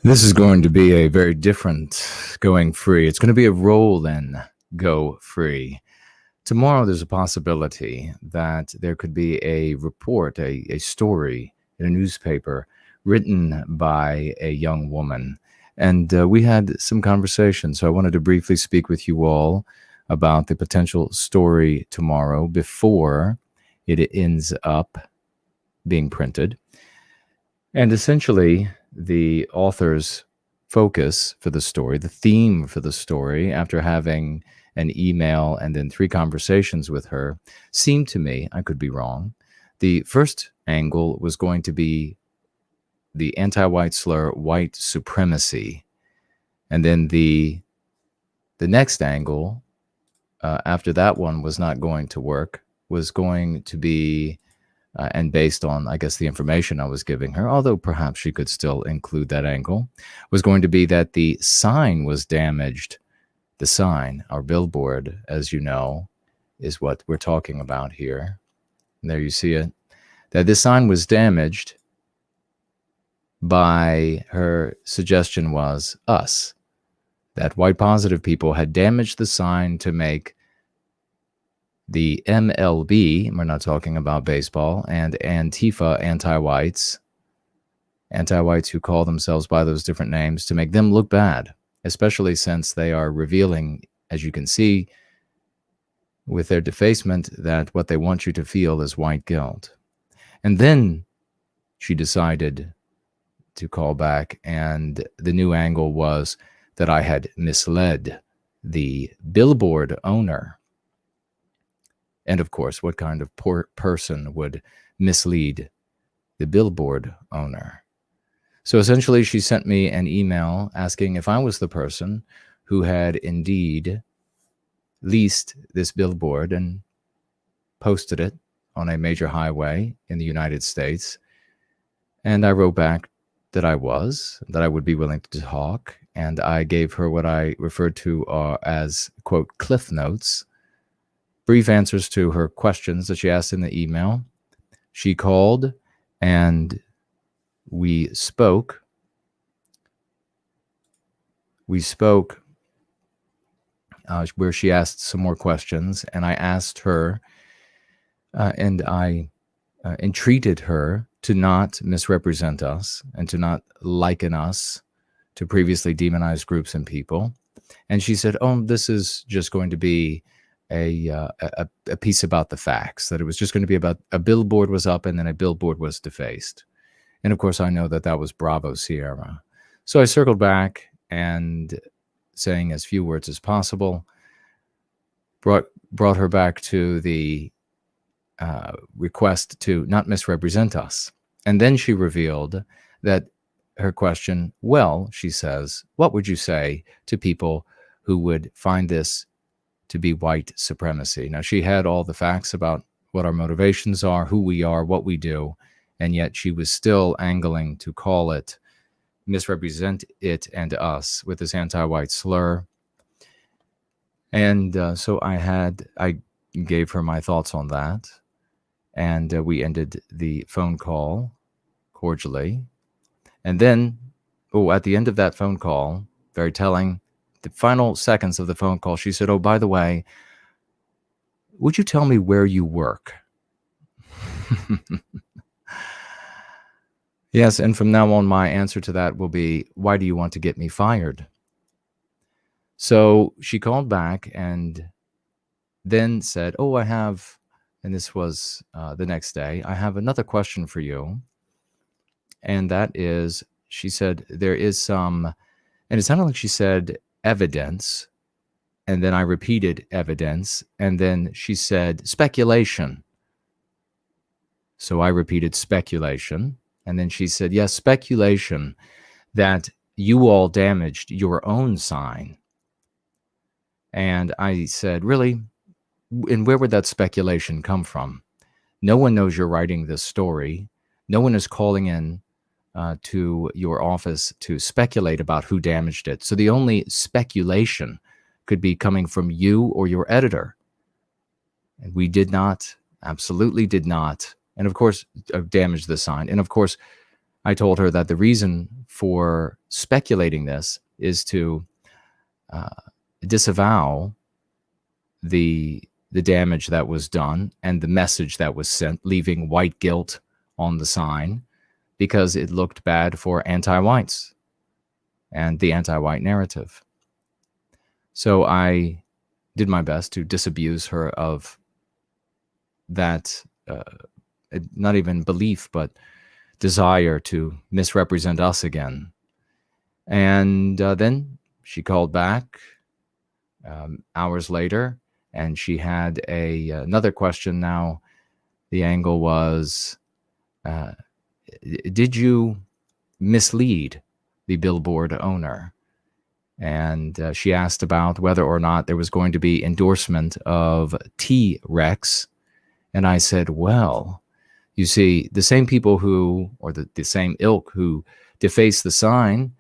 This is going to be a very different going free. It's going to be a roll in, go free. Tomorrow, there's a possibility that there could be a report, a story in a newspaper written by a young woman. And we had some conversation. So I wanted to briefly speak with you all about the potential story tomorrow before it ends up being printed. And essentially, the author's focus for the story, the theme for the story, after having an email and then 3 conversations with her, seemed to me, I could be wrong, the first angle was going to be the anti-white slur, white supremacy. And then the next angle, after that one was not going to work, was going to be and based on, I guess, the information I was giving her, although perhaps she could still include that angle, was going to be that the sign was damaged. The sign, our billboard, as you know, is what we're talking about here. And there you see it. That this sign was damaged by, her suggestion was, us. That white positive people had damaged the sign to make the MLB, we're not talking about baseball, and Antifa, anti-whites who call themselves by those different names, to make them look bad, especially since they are revealing, as you can see, with their defacement, that what they want you to feel is white guilt. And then she decided to call back, and the new angle was that I had misled the Billboard owner. And of course, what kind of poor person would mislead the Billboard owner? So essentially, she sent me an email asking if I was the person who had indeed leased this billboard and posted it on a major highway in the United States. And I wrote back that I was, that I would be willing to talk. And I gave her what I referred to as, quote, cliff notes, brief answers to her questions that she asked in the email. She called and we spoke. Where she asked some more questions, and I asked her and I entreated her to not misrepresent us and to not liken us to previously demonized groups and people. And she said, oh, this is just going to be a piece about the facts, that it was just going to be about a billboard was up and then a billboard was defaced. And of course, I know that that was Bravo Sierra. So I circled back and, saying as few words as possible, brought her back to the request to not misrepresent us. And then she revealed that her question, well, she says, what would you say to people who would find this to be white supremacy? Now, she had all the facts about what our motivations are, who we are, what we do, and yet she was still angling to call it, misrepresent it and us with this anti-white slur. And so I gave her my thoughts on that, and we ended the phone call cordially. And then, at the end of that phone call, very telling, the final seconds of the phone call, she said, oh, by the way, would you tell me where you work? Yes, and from now on, my answer to that will be, why do you want to get me fired? So she called back and then said, oh, I have, and this was the next day, I have another question for you. And that is, she said, there is some, and it sounded like she said evidence, and then I repeated evidence, and then she said speculation. So I repeated speculation, and then she said, yes, speculation that you all damaged your own sign. And I said, really? And where would that speculation come from? No one knows you're writing this story. No one is calling in to your office to speculate about who damaged it. So the only speculation could be coming from you or your editor. And we did not, absolutely did not, and of course, damage the sign. And of course, I told her that the reason for speculating this is to disavow the damage that was done and the message that was sent, leaving white guilt on the sign, because it looked bad for anti-whites and the anti-white narrative. So I did my best to disabuse her of that, not even belief, but desire to misrepresent us again. And then she called back hours later, and she had another question. Now, the angle was, did you mislead the Billboard owner? And she asked about whether or not there was going to be endorsement of T-Rex. And I said, well, you see, the same people who, or the same ilk who defaced the sign,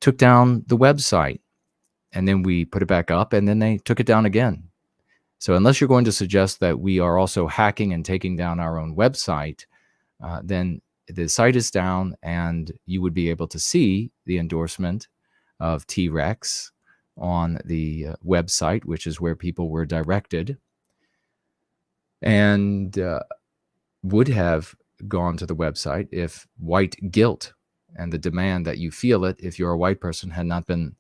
took down the website. And then we put it back up, and then they took it down again. So unless you're going to suggest that we are also hacking and taking down our own website, then the site is down, and you would be able to see the endorsement of T-Rex on the website, which is where people were directed, and would have gone to the website if white guilt and the demand that you feel it if you're a white person had not been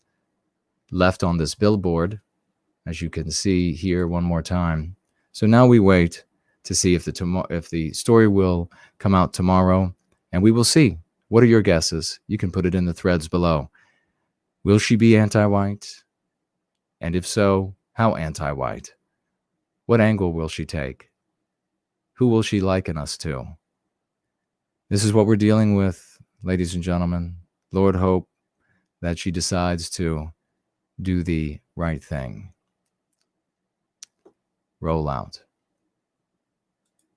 left on this billboard, as you can see here one more time. So now we wait to see if the story will come out tomorrow, and we will see. What are your guesses? You can put it in the threads below. Will she be anti-white? And if so, how anti-white? What angle will she take? Who will she liken us to? This is what we're dealing with, ladies and gentlemen. Lord hope that she decides to do the right thing. Roll out.